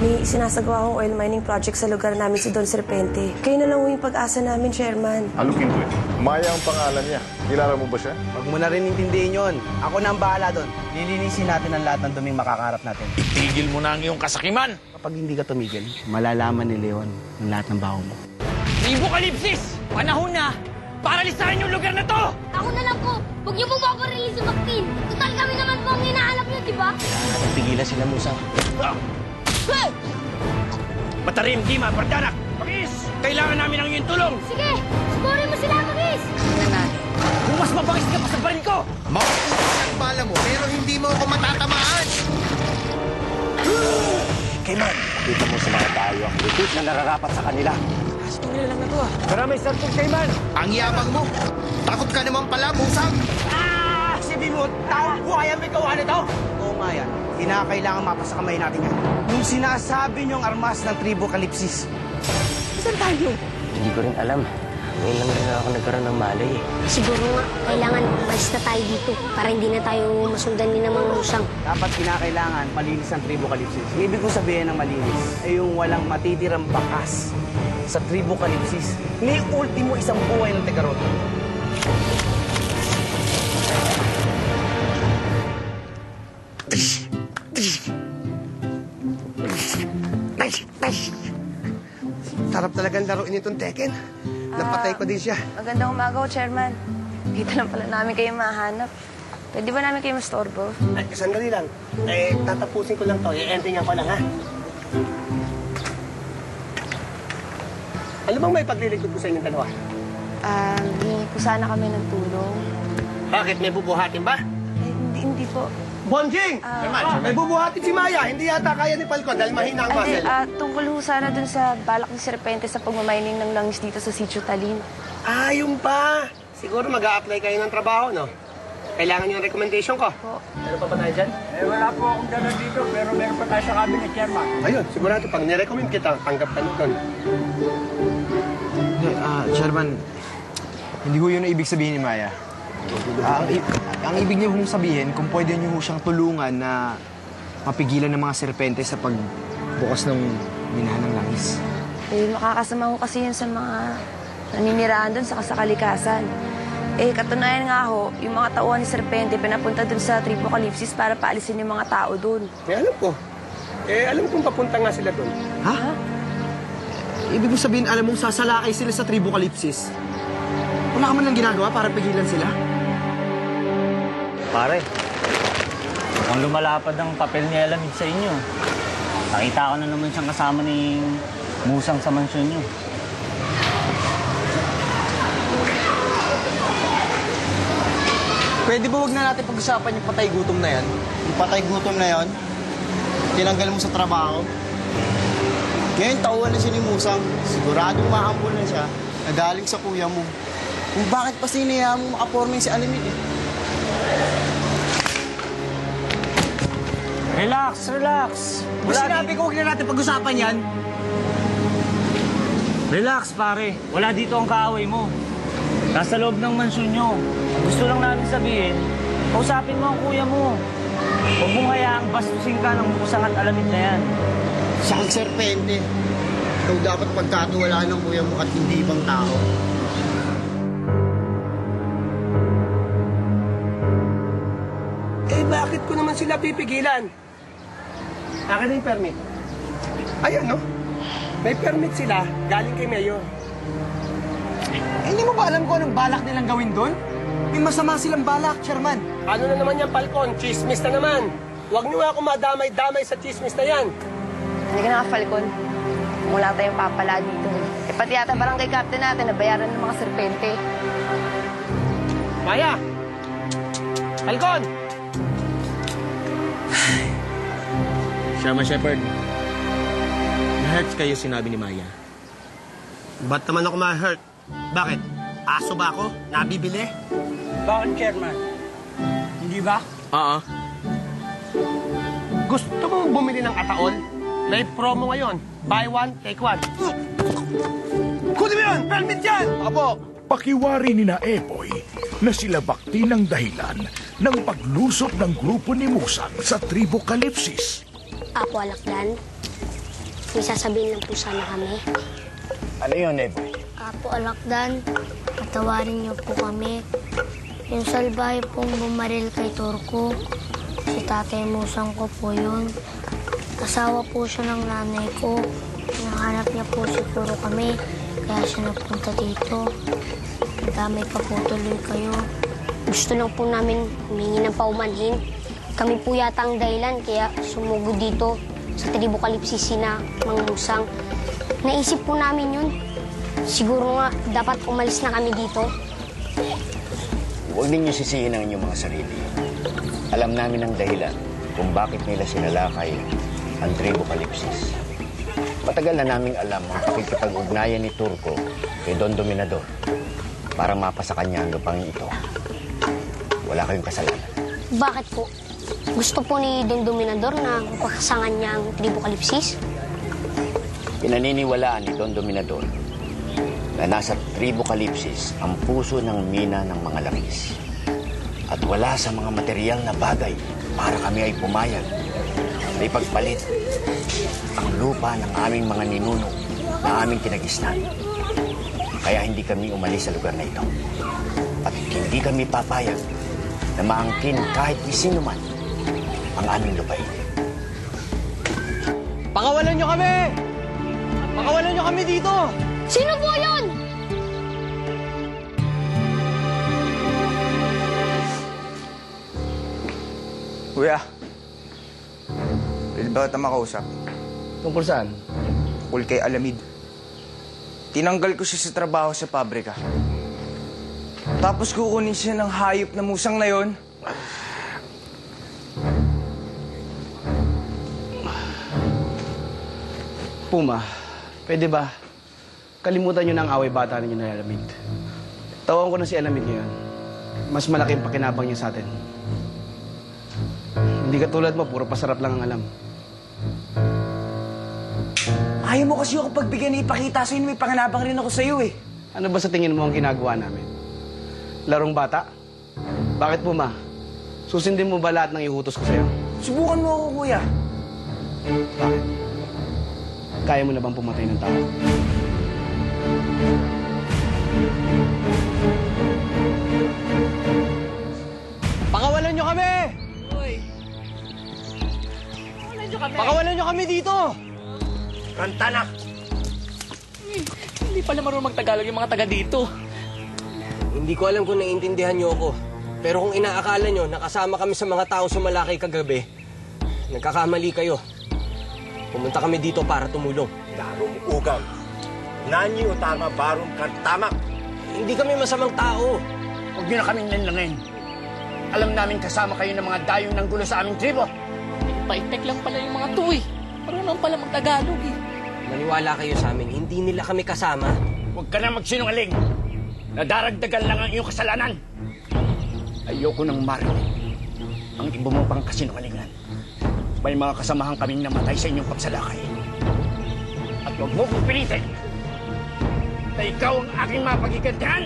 May sinasagawa akong oil mining project sa lugar namin si Don Serpente. Kayo na lang yung pag-asa namin, Chairman. Look into it. Maya ang pangalan niya. Kilala mo ba siya? Huwag mo na rin intindihin yun. Ako na ang bahala doon. Lilinisin natin ang lahat ng duming makakaharap natin. Itigil mo na ang iyong kasakiman! Kapag hindi ka tumigil, malalaman ni Leon ang lahat ng baho mo. Tribocalypsis! Panahon na para lisahin yung lugar na to! Ako na lang po. Huwag niyo po paparelease si Mactin. Total kami naman po ang hinahanap niyo, di ba? Kailangan natin pigilan sila, Musang. Hey! Matarim, Dima, Bardanak! Pakis! Kailangan namin ang iyong tulong! Sige, suburin mo sila, Pagis! Kung mas mabangis ka pa sa baril ko! Makukuha ang bala mo, pero hindi mo ako matatamaan! Kaiman, dito mo sa mga tayo ang lupit na nararapat sa kanila. Para may sartong Kayman! Ang yabang mo! Takot ka naman pala, Musang! Si Bimot, taong buhay ang may gawa nito! Oo nga yan. Kinakailangan mapasa kamay natin yan. Yung sinasabi niyong armas ng Tribocalypsis. Saan tayo? Hindi ko rin alam. Ngayon lang rin ako nagkaroon ng malay eh. Siguro nga, kailangan malis na tayo dito para hindi na tayo masundan ni ng mga musang. Dapat kinakailangan malinis ang Tribocalypsis. Ang ibig ko sabihin ng malinis ay yung walang matitirang bakas sa Tribocalypsis. Ni ultimo isang buhay ng Tegarot. Sarap talagang laruin itong Tekken. Napatay ko din siya. Magandang umaga, Chairman. Dito lang pala namin kayo mahanap. Pwede ba namin kayo mastorbo? Ay, sandali lang. Tatapusin ko lang to. I-endingan ko lang, ha? Ano bang may paglilingkod ko sa inyong dalawa? Hingi po sana kami ng tulong. Bakit? May bubuhatin ba? Hindi po. Bonjing! May bubuhatin si Maya. Hindi yata kaya ni Falcon dahil mahina ang muscle. Tungkol ho sana dun sa balak ni Serpente sa pagmamining ng langis dito sa Sitio Talin. Yung pa. Siguro mag-a-apply kayo ng trabaho, no? Kailangan yung recommendation ko. Meron pa ba tayo dyan? Wala po akong dala dito, pero meron pa tayo sa cabinet, Chairman. Ayun, sigurado pag nirecommend kita, tanggap ka nun. Chairman, hindi ho yun ang ibig sabihin ni Maya. Ang ibig niyo hong sabihin, kung pwede niyo ho siyang tulungan na mapigilan ng mga serpente sa pagbukas ng minahan ng langis. Makakasama ko kasi yun sa mga naninirahan dun sa kasakalikasan. Katunayan nga ho, yung mga tauhan ni Serpente pinapunta dun sa Tribocalypsis para paalisin yung mga tao dun. Alam ko. Alam kong papunta nga sila dun. Ha? Ibig mo sabihin, alam mong sasalakay sila sa Tribocalypsis? Wala ka man lang ginagawa para pigilan sila? Pare, mukhang lumalapad ang papel ni Alamid sa inyo. Nakita ko na naman siyang kasama ni Musang sa mansyon niyo. Pwede ba wag na natin pag-usapan yung patay gutom na yan? Yung patay gutom na yon, tinanggal mo sa trabaho. Ngayon, tauhan na siya ni Musang. Siguradong mahambol na siya na galing sa kuya mo. Kung bakit pa sinaya mo makaporming si Alamid eh. Relax, relax. Sinabi ko wag na natin pag-usapan yan. Relax, pare. Wala dito ang kaaway mo. Nasa loob ng mansyon nyo. Gusto lang namin sabihin, kausapin mo ang kuya mo. Huwag mong hayaang bastusin ka ng Musang at Alamid na yan. Siyang serpente. Ikaw dapat pagkatuwalaan ng kuya mo at hindi ibang tao. Bakit ko naman sila pipigilan? Akin na yung permit. Ayan, no? May permit sila galing kay Mayor. Hindi mo ba alam kung anong balak nilang gawin doon? May masama silang balak, Chairman. Ano na naman yan, Falcon? Chismis na naman. Huwag niyo nga ako madamay-damay sa chismis na yan. Hindi ka na Falcon. Wala tayong papala dito. Pati yata barangay captain natin nabayaran ng mga Serpente. Maya! Falcon! Sherman Shepherd, na-hurt kayo sinabi ni Maya. Ba't naman ako ma-hurt? Bakit? Aso ba ako? Nabibili? Bakit, Chairman? Hindi ba? Oo. Gusto mong bumili ng ataol? May promo ngayon. Buy one, take one. Kunin mo yun! Permit yan! Apo! Pakiwari ni na Epoy na sila bakti ng dahilan ng paglusob ng grupo ni Musang sa Tribocalypsis. Apo Alakdan, may sasabihin lang po sana kami. Ano yun, Eboy? Apo Alakdan, patawarin niyo po kami. Yung salbahe pong bumaril kay Turko, si Tatay Musang ko po yun. Asawa po siya ng nanay ko. Nahanap niya po siguro kami, kaya siya napunta dito. Damay pa po tuloy kayo. Gusto lang po namin humingi ng paumanhin. Kami po yata ang dahilan, kaya sumugod dito sa tribo Kalipsis sina Mang Musang. Naisip po namin yun. Siguro nga, dapat umalis na kami dito. Huwag ninyo sisihin ang inyong mga sarili. Alam namin ang dahilan kung bakit nila sinalakay ang tribo Kalipsis. Matagal na naming alam ang pakikipag-ugnayan ni Turko kay Don Dominador para mapasa kanya ang lupang ito. Wala kayong kasalanan. Bakit po? Gusto po ni Don Dominador na mapakasangan niya ang tribo Kalipsis? Pinaniniwalaan ni Don Dominador na nasa tribo Kalipsis ang puso ng mina ng mga langis. At wala sa mga material na bagay para kami ay pumayag na ipagpalit ang lupa ng aming mga ninuno na aming kinagisnan. Kaya hindi kami umalis sa lugar na ito. At hindi kami papayag na maangkin kahit sino man ang aming lupain. Pakawalan nyo kami! Pakawalan nyo kami dito! Sino po yun? Kuya, pwede ba kita makausap? Tungkol saan? Tungkol kay Alamid. Tinanggal ko siya sa trabaho sa pabrika. Tapos kukunin siya ng hayop na musang na yon. Puma, pwede ba? Kalimutan niyo na ang away bata ninyo na Alamid. Tawag ko na si Alamid ngayon. Mas malaki ang pakinabang niya sa atin. Hindi katulad mo, puro pasarap lang ang alam. Ayaw mo kasi ako pagbigyan na ipakita sa'yo na may panganabang rin ako sa'yo eh. Ano ba sa tingin mo ang ginagawa namin? Larong bata? Bakit Puma? Susundin mo ba lahat ng iutos ko sa'yo? Subukan mo ako, kuya. Bakit? Kaya mo na bang pumatay ng tao? Pakawalan nyo kami! Pakawalan nyo kami dito! Kantanak! Hindi pala marunong magtagalog yung mga taga dito. Hindi ko alam kung naiintindihan niyo ako. Pero kung inaakala niyo nakasama kami sa mga taong sumalakay kagabi, nagkakamali kayo. Pumunta kami dito para tumulong. Darong ugang. Nanyi utama barong kantamak. Hindi kami masamang tao. Huwag niyo na kaming nanlangin. Alam namin kasama kayo ng mga dayong ng gulo sa aming tribo. Paitek lang pala yung mga to eh. Marunong pala magtagalog eh. Maniwala kayo sa amin, hindi nila kami kasama. Huwag ka na magsinungaling. Nadaragdagan lang ang iyong kasalanan. Ayoko nang marinig ang iba mo pang kasinungalingan. May mga kasamahan kaming namatay sa inyong pagsalakay. At huwag mo kong pilitin na ikaw ang aking mapagigantihan.